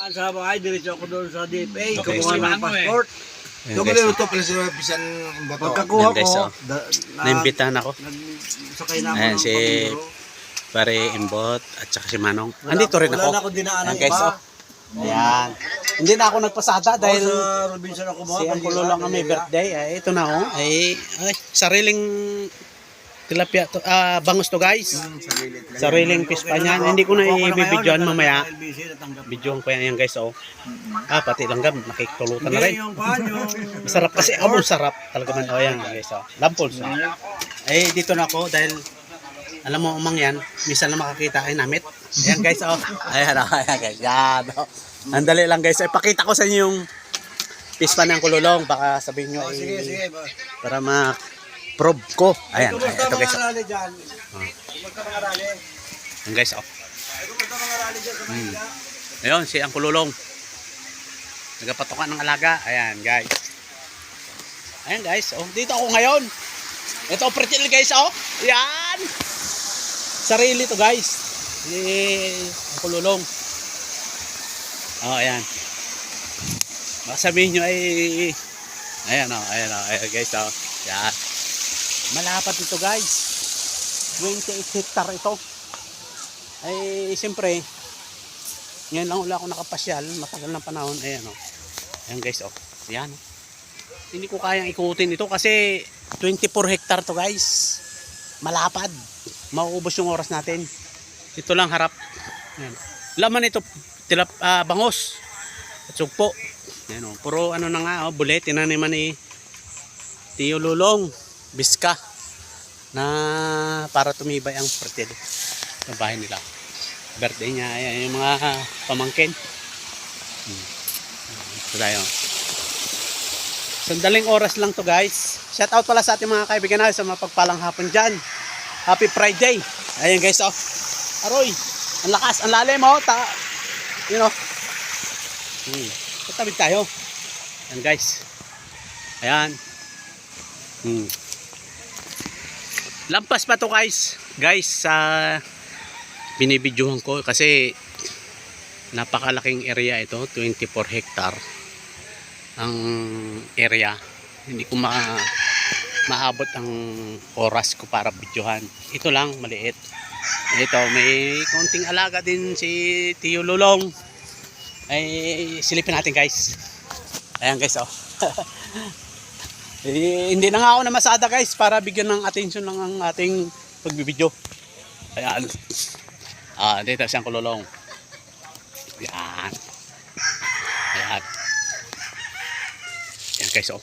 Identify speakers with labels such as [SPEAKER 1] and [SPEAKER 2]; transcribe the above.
[SPEAKER 1] Sa bahay, diretso ako doon sa DFA,
[SPEAKER 2] Okay,
[SPEAKER 1] kumuha ng passport.
[SPEAKER 2] Ayan,
[SPEAKER 3] Doon
[SPEAKER 2] guys,
[SPEAKER 3] ko ito pala sa bisan bato.
[SPEAKER 1] Pagkakuha
[SPEAKER 2] Ayan, guys,
[SPEAKER 1] ko,
[SPEAKER 2] oh. Naimbitahan ako.
[SPEAKER 1] sakay na ako
[SPEAKER 2] Ayan,
[SPEAKER 1] ng
[SPEAKER 2] si
[SPEAKER 1] Pamindoro.
[SPEAKER 2] Pare Imbot at saka si Manong. Andito rin
[SPEAKER 1] Wala na
[SPEAKER 2] ako.
[SPEAKER 1] akong dinaan ng
[SPEAKER 2] Ayan, guys,
[SPEAKER 1] iba.
[SPEAKER 2] oh. Ayan. Hindi na ako nagpasada dahil
[SPEAKER 1] Sa Robinson ako mga
[SPEAKER 2] si Angkulo lang ang may birthday. Ay, ito na ako. Ay, sariling tilapia to, bangus to guys. Sariling pispa niyan. Hindi ko na i-videoan mamaya. Videoan ko yan guys, oh. Pati langgam, nakikitulutan na rin. Masarap kasi, sarap talaga man. Oh, yan guys, oh. Lampols. Ay, dito na ako dahil alam mo umang yan, minsan na makakita ay namit. Ayan guys, oh. Ayan, oh, ayan guys. Yan, oh. Andali lang guys. Ipakita ko sa inyo yung pispa ng kululong. Baka sabihin nyo ay
[SPEAKER 1] Sige.
[SPEAKER 2] para ma-probe ko. Ayan, ito guys. Oh. Ayan guys, oh. Ayun, si ang kululong. Nagapatokan ng alaga. Ayan guys. Ayan guys, oh. Dito ako ngayon. Ito pretil guys, oh. Ayan. Sarili to guys. Ang kululong. Oh, ayan. Baka sabihin nyo ay ayan guys, oh. Ayan. Malapat ito guys. 28 hectare ito. Ay siyempre ngayon lang wala ako nakapasyal, matagal ng panahon. Ayan, oh. Ayan guys, oh. Ayan, oh. Hindi ko kayang ikutin ito kasi 24 hectare to guys. Malapad. Mauubos yung oras natin. Ito lang harap. Ayan. Laman ito bangos at sugpo. Ayan, oh. Puro ano na nga, oh, bulet. Tinaniman ni Tio Lulong Biska na para tumibay ang fertil sa bahay nila. Birthday niya. Ayan yung mga pamangkin. Ito tayo. Sandaling oras lang to guys. Shout out pala sa ating mga kaibigan natin sa mapagpalang hapon dyan. Happy Friday. Ayan guys, oh. Aroy, ang lakas, ang lalim, oh. You know. Tatabig tayo. Ayan guys. Ayan. Lampas pa to guys. Guys, binibidyohan ko kasi napakalaking area ito. 24 hectare ang area. Hindi ko maabot ang oras ko para videohan. Ito lang, maliit. Ito, may konting alaga din si Tio Lulong. Ay, silipin natin guys. Ayan guys, oh. Hindi na nga ako namasada guys para bigyan ng attention lang ang ating pagbibidyo. Ayan. Dito siyang kululong. Ayan. Ayan. Ayan guys, oh.